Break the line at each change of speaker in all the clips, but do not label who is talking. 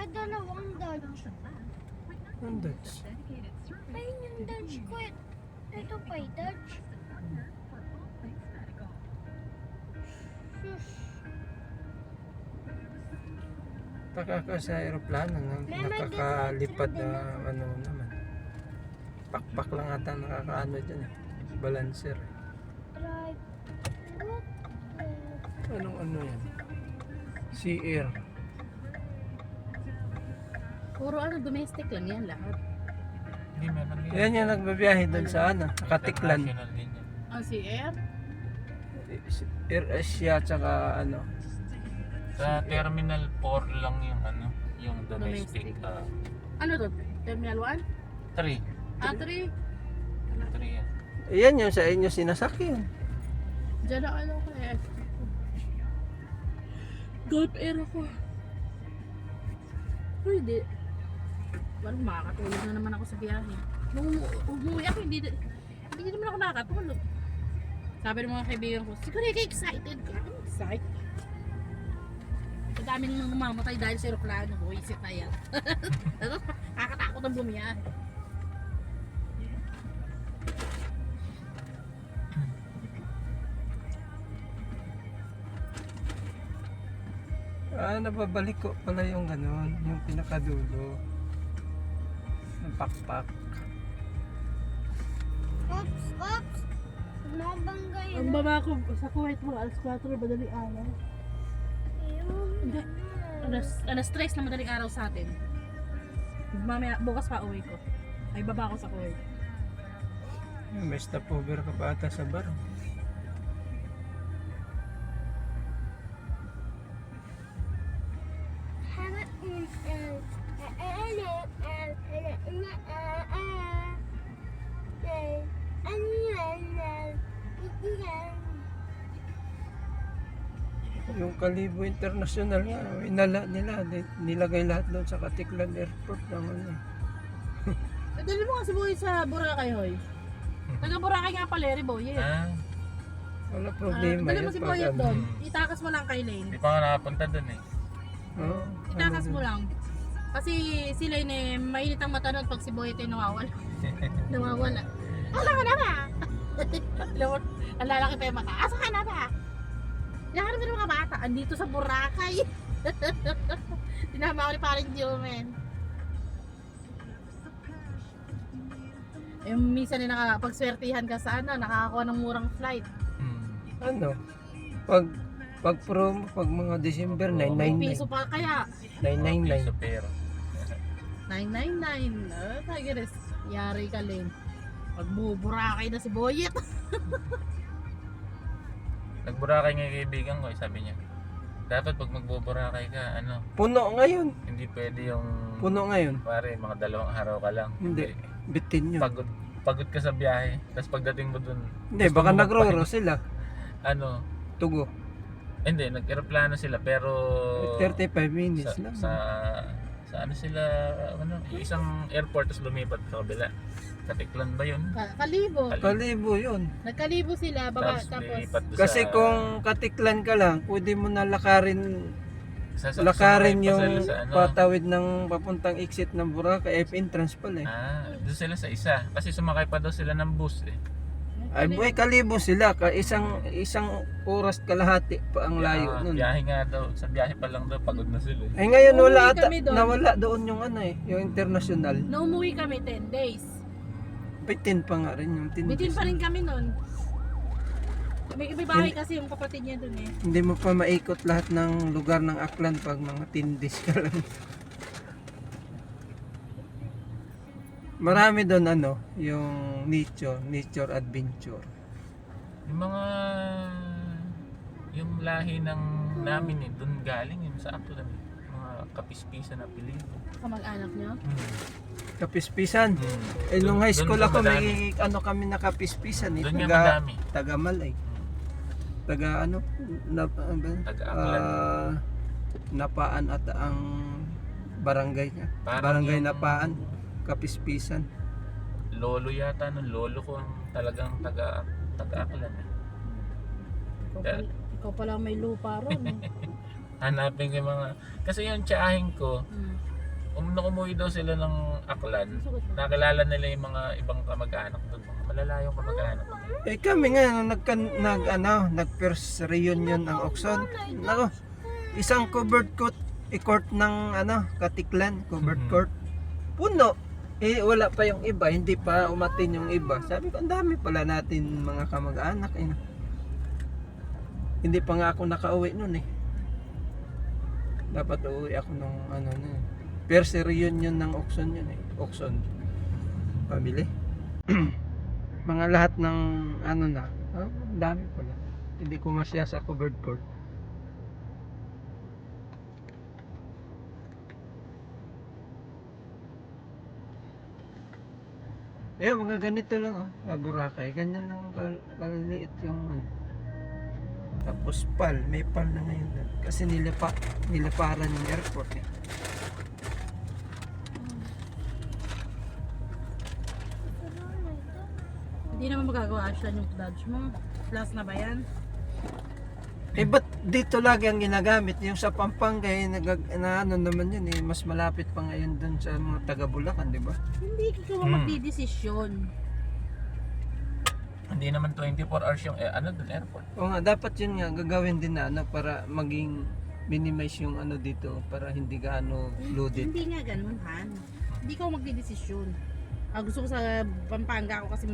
May dalawang Dodge.
Ang Dutch.
Ayun yung Dodge ko. Ito pa yung Dodge. Shush.
Taka ka sa aeroplano nakakalipad na ano naman. Pakpak lang ata nakakaano dyan eh. Balancer eh.
Right. What the...
Anong ano yan? Sea Air.
Puro ano, domestic lang yan lahat.
Hindi, meron din.
Yan yung nagbabiyahe doon sa ano, Katiklan.
International din yan.
Ah, si Air?
Air Asia tsaka ano.
Sa Terminal 4 lang yung ano, yung domestic.
Domestic. Ano to? Terminal 1?
3.
Ah, 3?
3 yan.
Yan yung sa inyo sinasakyan.
Diyan na ano ko eh. Gulf Air ako. Pero hindi. Parang makakatulog na naman ako sa biyahe. Nung umuwi ako, hindi naman ako nakakatulog. Sabi ng mga kaibigan ko, siguro ka excited ka. I'm excited. Ang dami nang namamatay dahil sa aeroplano. Buwisit na yan. Kakatakot ang bumiyahe.
Nababalik ko pala yung gano'n, yung pinakadulo. Yung pakpak.
Oops, oops. Mabangga yun.
Ang baba ko sa Kuwait mo, alas 4 madaling araw. Hindi. Alas 3 na madaling araw sa atin. Mamaya, bukas pa uwi ko. Ay, baba ko sa Kuwait.
May stopover ka pa ata sa bar. Yung Kalibo International nga, inala nila, nilagay lahat doon sa Katiklan Airport naman eh.
Dali mo kasi buhay sa Boracay, hoy. Taga Boracay nga pala, Boy.
Ah,
Wala problema
Dali mo si
pag
Boyet
ano.
doon. Itakas mo lang kay Lane.
hindi pa nga nakapunta dun eh.
Oo,
Itakas
ano
mo
doon.
lang. Kasi si Lane eh, mainit ang mata nun pag si Boyet ay nawawala. Nawawala. Wala ka na ba? Ang lalaki pa yung mata. Asa ka na ba? Hinahanap ng mga bata. Andito sa Boracay. Tinama ko ni parang Jomen. Eh, minsan eh nakapag-swertihan ka sa ano, nakakakuha ng murang flight.
Ano? Pag promo, pag mga December,
Oo.
999.
Piso pa kaya.
999.
Piso pero.
999. Tigeres. Yari ka, Lane. Pagbuburakay na si Boyet.
Nagburakay nga yung kaibigan ko, sabi niya. Dapat pag magbuburakay ka, ano,
Puno ngayon.
hindi pwede yung...
Puno ngayon.
Pare, mga 2 araw ka lang.
Hindi. Bitin nyo.
Pagod ka sa biyahe. Tapos pagdating mo dun,
Hindi,
gusto
baka
mo
nagroro sila.
ano,
Tugo.
hindi, nag-aeroplano sila pero
35 minutes lang.
sa ano sila, ano, yung isang airport tapos lumipat sa kabila. Katiklan ba yun?
Kalibo.
Kalibo yun.
Nagkalibo sila, baba,
Tapos
tapos
lilipat doon
Kasi
sa,
kung Katiklan ka lang, pwede mo na lakarin
sumakay pa
yung
sila sa ano.
patawid ng papuntang exit ng Boracay, F entrance pala eh.
Doon sila sa isa. Kasi sumakay pa daw sila ng bus eh.
Ay boy, Kalibo sila. Isang oras kalahati pa ang layo nun.
Biyahe nga daw. Sa biyahe pa lang daw, pagod na sila eh.
Ay ngayon
Umuwi
wala ata,
kami doon.
nawala doon yung ano eh, yung international.
nung umuwi kami 10 days.
Bitin pa nga rin yung 10
Bitin
days.
pa rin kami nun. May bahay kasi yung kapatid niya dun eh.
Hindi mo pa maikot lahat ng lugar ng Aklan pag mga 10 days ka lang. Marami doon ano, yung nature adventure.
Yung mga yung lahi ng namin eh, doon galing yung sa ako lang mga kapispisa na Pilipino.
Kamag-anak niya.
Kapispisan. Eh nung high school
Doon
ako
madami.
may ano kami na kapispisan eh.
Doon nga madami.
Taga Malay. Taga ano
Taga-Aklan.
Napaan at ang barangay niya.
Parang
Barangay
yung-
Napaan, Kapispisan.
Lolo yata nun, lolo ko ang talagang taga-Aklan eh.
Ikaw pala may lupa ron.
Hanapin ko yung mga, kasi yung tiyahin ko, nung umuwi daw sila ng Aklan, nakilala nila yung mga ibang kamag-anak doon, mga malalayong kamag-anak.
Eh kami nga, nung nag first reunion ng Okson. Nako, isang covered court ng Katiklan, covered
Mhm.
court. Puno. Eh wala pa yung iba, hindi pa umatin yung iba. Sabi ko, ang dami pala natin mga kamag-anak. Eh. Hindi pa nga ako nakauwi noon eh. Dapat uuwi ako nung nun. First reunion ng Okson yun eh. Okson family. Mga lahat ng ang dami pala. Hindi ko masya sa covered court. Eh, mga ganito lang Boracay. Ganyan lang kaliliit yung tapos may pal na ngayon doon. Kasi nilaparan yung airport eh.
Hindi naman magagawa siya yung dodge mo. Plus na ba yan?
Eh, ba't dito lagi ang ginagamit? Yung sa Pampanga, naman yun eh. Mas malapit pa ngayon doon sa mga taga Bulacan, di ba?
Hindi ikaw ang magdidesisyon.
Hindi naman 24 hours yung doon airport.
O nga, dapat yun nga, gagawin din na para maging minimize yung dito, para hindi gaano loaded.
Hindi nga ganun, Han. Hindi ka magdidesisyon. Gusto ko sa Pampanga ako kasi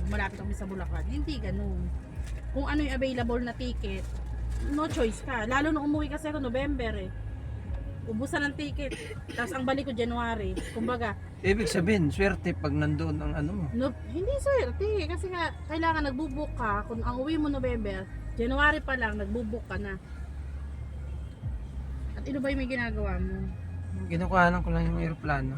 malapit kami sa Bulacan. Hindi ganun. Kung ano yung available na ticket, no choice ka. Lalo nung umuwi kasi ako November eh. Ubusan ng ticket. Tapos ang balik ko January. Kumbaga,
Ibig sabihin, swerte pag nandoon ang mo.
no, hindi swerte. Kasi nga, kailangan nagbubook ka. Kung ang uwi mo November, January pa lang, nagbubook ka na. At ino ba yung may ginagawa mo?
Kinukuhanan ko lang yung aeroplano.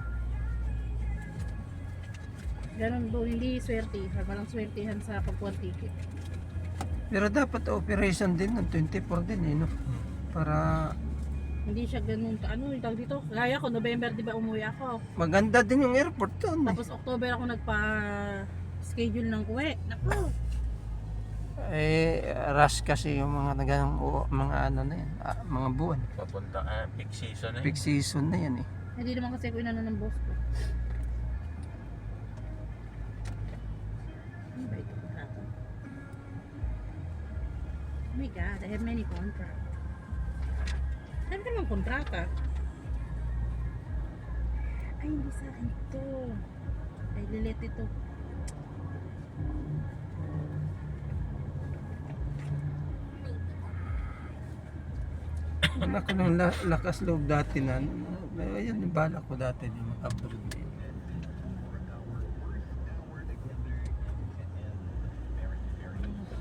Ganun doon, hindi swerte. Walang swertihan sa pagkuha ng ticket.
Pero dapat operation din ng 24 din eh, no? Para
Hindi siya ganun. Ano yung tawag dito? Gaya ko, November, di ba umuwi ako?
maganda din yung airport doon eh.
Tapos October ako nagpa-schedule ng uwi. Naku!
Eh, rush kasi yung mga mga na yan, mga buwan.
Papunta peak season na yun.
Peak season na yan eh.
Hindi naman kasi ko inano ng boss ko. Ano ba ito? Kontrata? Oh my God, I have many contracts. Sabi ka naman kontrata. Ay, hindi sa akin ito. Ay, lilit ito.
Wala ko ng lakas loob dati na. Ayan, yung bala ko dati din mag-abroad din.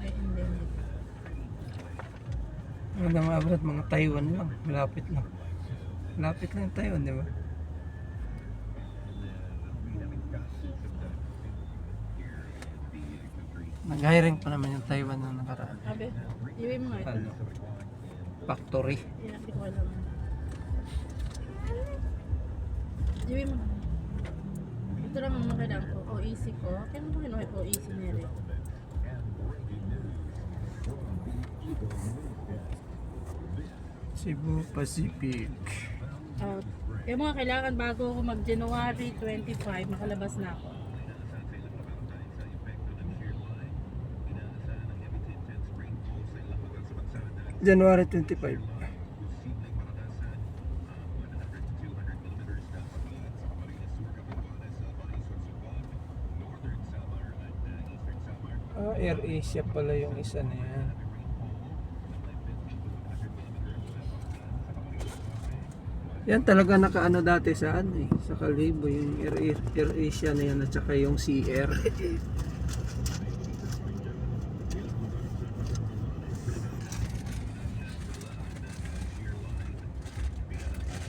Ay, endemic.
Mga abroad, mga Taiwan lang. Malapit lang. Malapit lang yung Taiwan, di ba? Nag-hiring pa naman yung Taiwan nung nakaraan.
Sabi, iwi mo nga ito.
Ano? Factory.
Hindi ko alam. Iwi mo na. Ito lang ang kailangan ko. OEC ko. Kailan ko kinuha yung OEC nila?
Cebu Pacific.
Yung mga kailangan bago ako mag-January 25, makalabas na ako.
January 25. Air Asia pala yung isa na yan. Yan talaga nakaano dati sa sa Kalibo, yung Air Asia na yan at saka yung Sea Air.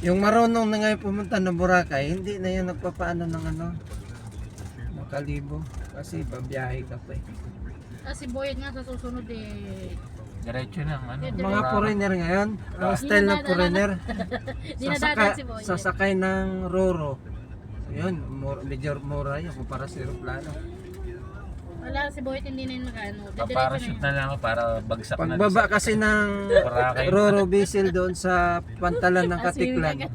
Yung marunong na ngayon pumunta ng Boracay, hindi na yan nagpapaano ng ng Kalibo. Kasi babiyahe ka pa eh.
Kasi Boyd nga sa susunod eh.
Diretso na
Mga foreigner ngayon, style na foreigner.
Dinadaanan si Boyd.
Sasakay ng Roro. Yun, medyo mura yun kumpara sa aeroplano.
Wala, si Boyd hindi na yun mag-ano.
Paparachute na lang ako para bagsak na.
Pagbaba kasi ng
Boracay.
Roro Bisil doon sa pantalan ng
Swimming
Katiklan.
agad.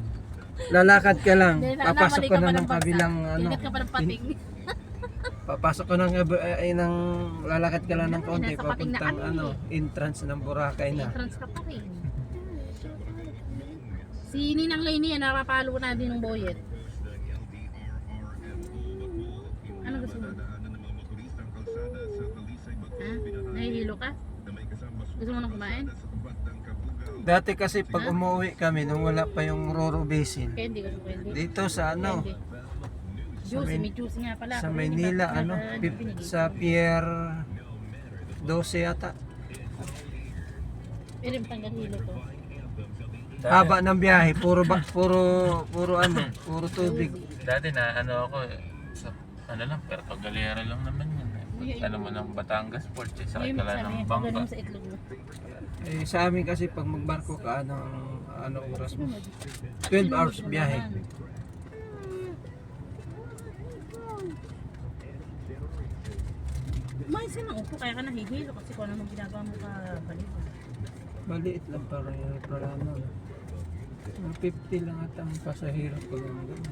lalakad ka lang.
Hindi,
Papasok
namali
ko
ka pa
na ng
ng bagsak.
kabilang ano.
Ingat ka pa ng pating.
Papasok ko ng lalakad ka lang ng konti
Nasa pating na
papuntang
kami.
ano, entrance ng Boracay na.
Entrance ka pa rin. Si Ninang Lainey, napapalo na din ng boyet. Ano gusto mo? Ha? Nahihilo ka? Gusto mo nang kumain?
Dati kasi pag umuwi kami nung wala pa yung Roro Basin.
Candy, gusto mo candy?
Dito sa ano,
Candy. Juicy, may juicy nga pala.
sa
Pero
Maynila
hindi pa-
ano,
hindi binigay.
sa Pier 12 yata.
Pero yung tanggal hilo to.
Haba ng biyahe, puro tubig.
Dati na ano ako sa ano lang, Puerto Galera lang naman yun. Ano mo ng Batangas Port, sakay ka lang ng bangka.
Ganun sa itlog mo.
Eh, sa amin kasi pag magbarko ka, ano oras mo? 12 hours biyahe.
Umayos ka ng upo, kaya ka nahihilo kasi kung ano nung ginagawa mo ka balik.
Maliit lang para ano. Mga 50 lang at ang pasahero ko lang doon.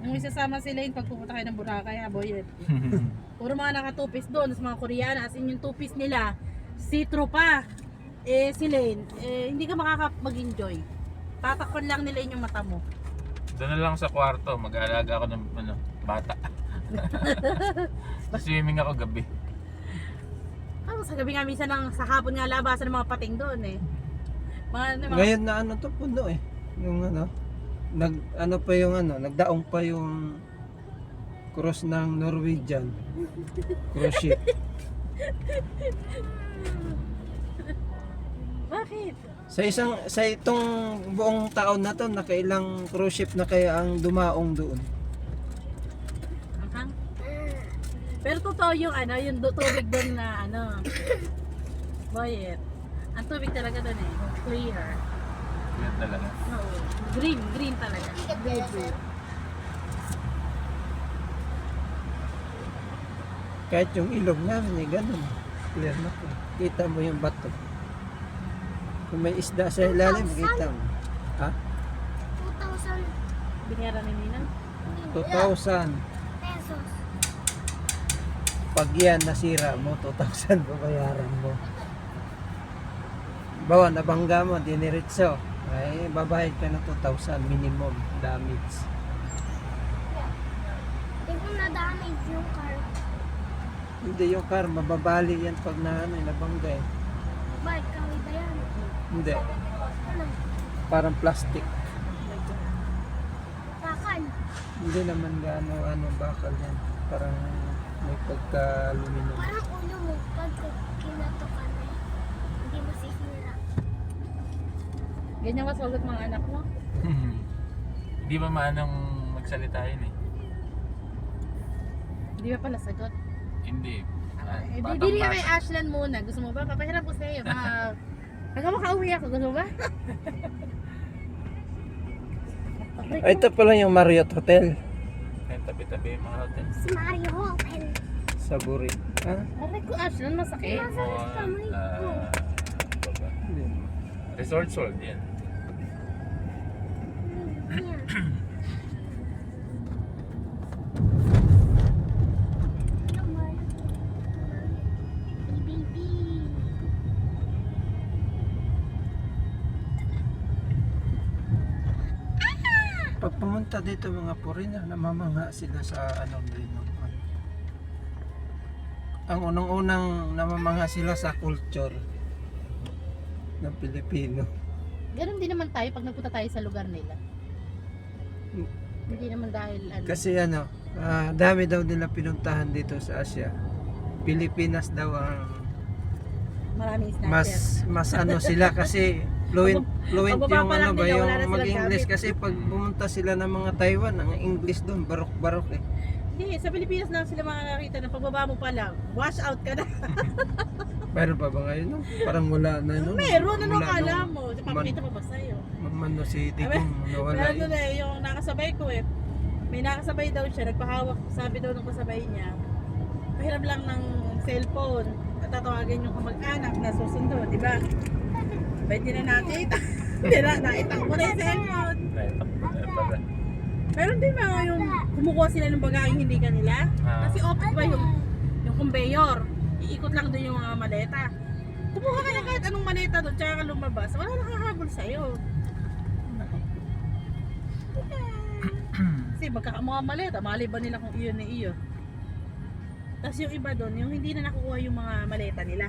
Kung isasama sila yung pag pupunta kayo ng Boracay, ha, boyet. Puro mga naka-two-piece doon, sa mga Koreana, as in yung two-piece nila, see-through pa. Si Lane, hindi ka makaka-mag-enjoy. Tatakpan lang nila yung mata mo.
Doon na lang sa kwarto, mag-aalaga ako ng ano, bata. Swimming ako gabi.
Sa gabi nga minsan sa hapon nga labasan ng mga pating doon eh.
Ngayon na ano to puno eh. Yung ano, nagdaong pa yung cruise ng Norwegian. Cruise ship.
Bakit?
Sa itong buong taon na to, nakailang cruise ship na kaya ang dumaong doon.
Anghang? Pero totoo yung yung tubig doon na boyet. Ang tubig talaga doon eh, clear.
Yan talaga.
Oo. Green talaga. Blue.
Kahit yung ilog namin eh, ganun. Clear na po. Kita mo yung bato. Kung may isda sa ilalim, kita mo. Ha?
2,000
Binayaran ni Ninang?
2,000.
pesos.
Pag yan nasira mo, 2,000 babayaran mo. Bawa, nabangga mo, diniritso. Ay, babayad ka ng 2,000 minimum damage.
Hindi ko na-damage yung car.
Hindi yung car, mababali yan pag nabangga eh.
Bike, kawin ba yan?
Hindi,
Ano?
parang plastic.
Bakal.
Hindi naman gaano bakal yan. Parang may pagka-aluminum.
Parang ulo mo, pag kinatukan eh. Hindi masisira.
Ganyan masagot mga anak mo?
Hindi ba maanong magsalita yun eh?
Hindi ba pala sagot?
Hindi.
Bibili ka kay Ashland muna. Gusto mo ba? Papahiram ko sa'yo. Hanggang makauwi ako. Gusto mo ba?
Ay, ito pala yung Marriott Hotel
Ay, tabi-tabi yung mga hotel.
Si Mario Hotel.
sa Buri. Ha?
Aray ko Ashland, masakit.
Hindi.
Resort World yan.
Pag pumunta dito mga foreigner, namamangha sila sa rin. Ang unang-unang namamangha sila sa culture ng Pilipino.
Ganun din naman tayo pag nagpunta tayo sa lugar nila. Hindi naman dahil
Kasi dami daw nila pinuntahan dito sa Asia. Pilipinas daw ang
maraming snatcher.
mas sila kasi fluent
pagbaba
yung
pa lang nila,
yung
wala na silang
mag-English
gamit.
kasi pag pumunta sila ng mga Taiwan, ang English doon barok-barok eh.
Hindi, sa Pilipinas lang sila makakakita na pagbaba mo pa lang, wash out ka na.
Meron pa ba ngayon no? Parang wala na no.
Meron, ano
Wala
kala
nung
mo? Papakita pa ba sa'yo?
Mano si Digong nawala
Meron
eh.
na yung nakasabay ko eh. May nakasabay daw siya, nagpahawak, sabi daw nung kasabay niya, pahiram lang ng cellphone at tatawagan yung kamag-anak na susundo, di ba? Pwede na nakita. Hindi na, nakita ko na yung cellphone.
Naitakbo na pala.
Meron din mga yung kumukuha sila ng bagahe hindi kanila.
Ah.
Kasi open ba yung conveyor. Iikot lang doon yung mga maleta. Kumuha ka na kahit anong maleta doon, tsaka ka lumabas. Wala nakahabol sa'yo. Kasi mga maleta, maliban nila kung iyon na iyo. Tapos yung iba doon, yung hindi na nakukuha yung mga maleta nila.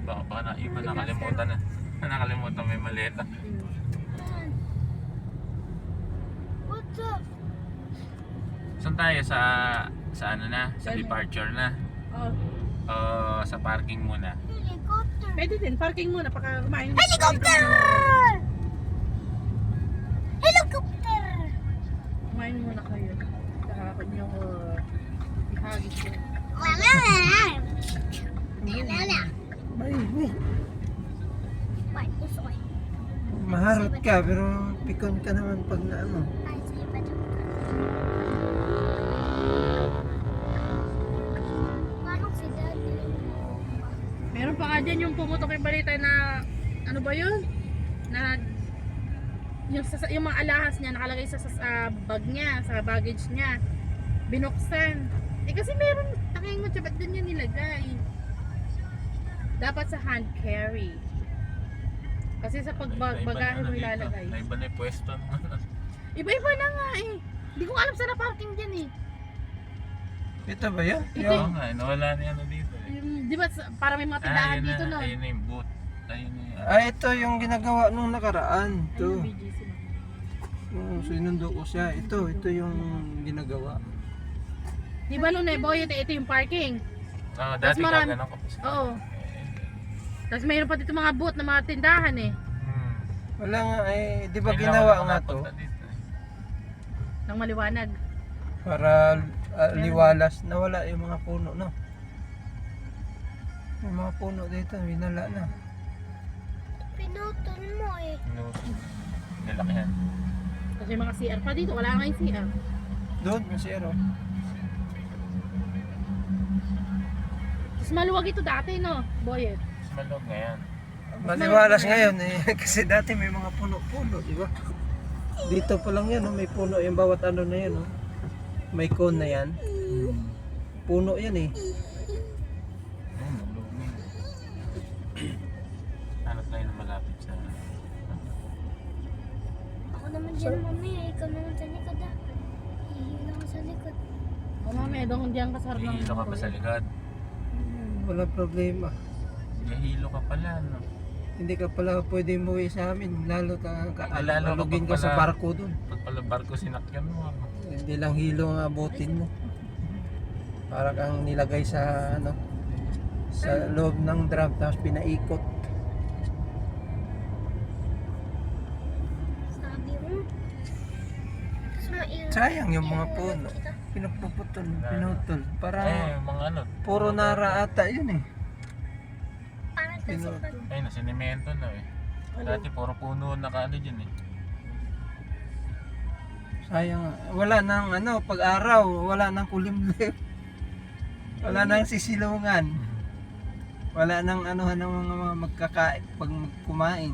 Baka na iba nakalimutan na. Nakalimutan may maleta.
What's up?
Saan tayo sa ano na? Sa departure na?
Oh,
O sa parking muna?
Helicopter.
pwede din, parking muna, pagka kumain.
Helicopter! Helicopter!
Kumain muna kayo. Kakakot nyo ko. Ihagis ko.
Wala. Wala.
Ay,
Wait, this way.
maharot ka pero pikon ka naman pag na ano.
Ay, sige pa dyan. Parang si Daddy.
Meron pa nga dyan yung pumutok yung balita na, ano ba yun? Na, yung mga alahas niya nakalagay sa bag niya, sa baggage niya. Binuksan. Eh kasi meron, tanging mo, ba't dun yan nilagay? Dapat sa hand carry. Kasi sa pagbagahe mo ilalagay.
Naiba na yung pwesto naman.
Iba-iba na nga eh. Hindi ko alam saan na parking dyan eh.
Ito ba yan?
Ito
Oo nga, nawala na ano dito eh.
Di ba para may mga tindahan
Ayun
dito
na,
no?
ayun na yung boot. Ayun na yung
Ito yung ginagawa nung nakaraan. Ito.
Ayun, BGC na.
Sinundo ko siya. Ito yung ginagawa.
Di ba nung Neboy, ito yung parking.
dati
marami-
gagana ko pa siya.
Oo. Tapos mayroon pa dito mga booth na mga tindahan eh.
Wala nga di ba
Kailangan
ginawa
ko
nga to?
napunta dito eh.
Nang maliwanag.
Para liwalas. Nawala yung mga puno, no? May mga puno dito, winala na.
Pinutol mo eh.
Nilakihan.
Kasi yung mga CR pa dito, wala nga yung CR.
Doon, yung zero.
Tapos maluwag ito dati no, Boyet.
Mas malog ngayon.
Maliwalas ngayon kasi dati may mga puno-puno, di ba? Dito pa lang yan, may puno yung bawat ano na yan, may cone na yan. Puno yan eh.
Malog na. Hanap tayo na malapit sa...
Ako naman dyan mamaya. Ikaw naman sa likod ah. Hihila ko sa likod.
O mamaya, doon diyan ka sa harap ng
Hihilo ka pa sa likod.
Wala problema.
Hihilo ka pala, no?
Hindi ka pala pwede umuwi sa amin, lalo
Lalo ka
alugin
pa
ka sa
pala.
barko dun.
Pag pala barko sinakyan mo, ano?
Hindi lang hilo ang abutin mo. Para kang nilagay sa sa loob ng drum tapos pinaikot.
Sabi mo. Tapos mailan.
Sayang yung mga puno. Pinupuputol, pinutol. Parang
Mga ano?
puro nara ata yun eh.
Parang kasi pag
Ay, nasinimento na eh. Dati puro puno nakaano dyan eh.
Sayang. Wala nang pag-araw, wala nang kulimlim. Wala nang sisilungan. Wala nang ng mga magkakain pag kumain.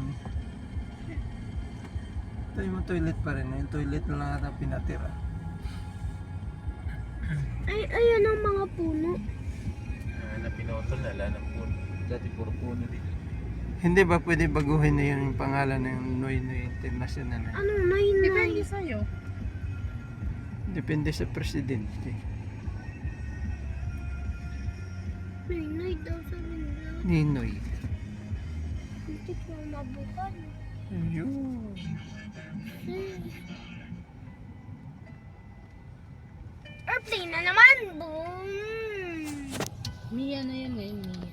Ito yung toilet pa rin. Yung toilet na lang ata pinatira.
ay, ayan ang mga puno.
Na pinutol na, wala ng puno. Dati puro puno dito.
Hindi ba pwede baguhin na yung pangalan ng Noy Noy International?
Ano, nay.
Depende sa'yo.
Depende sa presidente.
Nay daw sabi nila.
Ninoy.
Hindi ko mabukan.
Ayun.
Airplane na naman. Boom.
Mia na yan ngayon, Mia.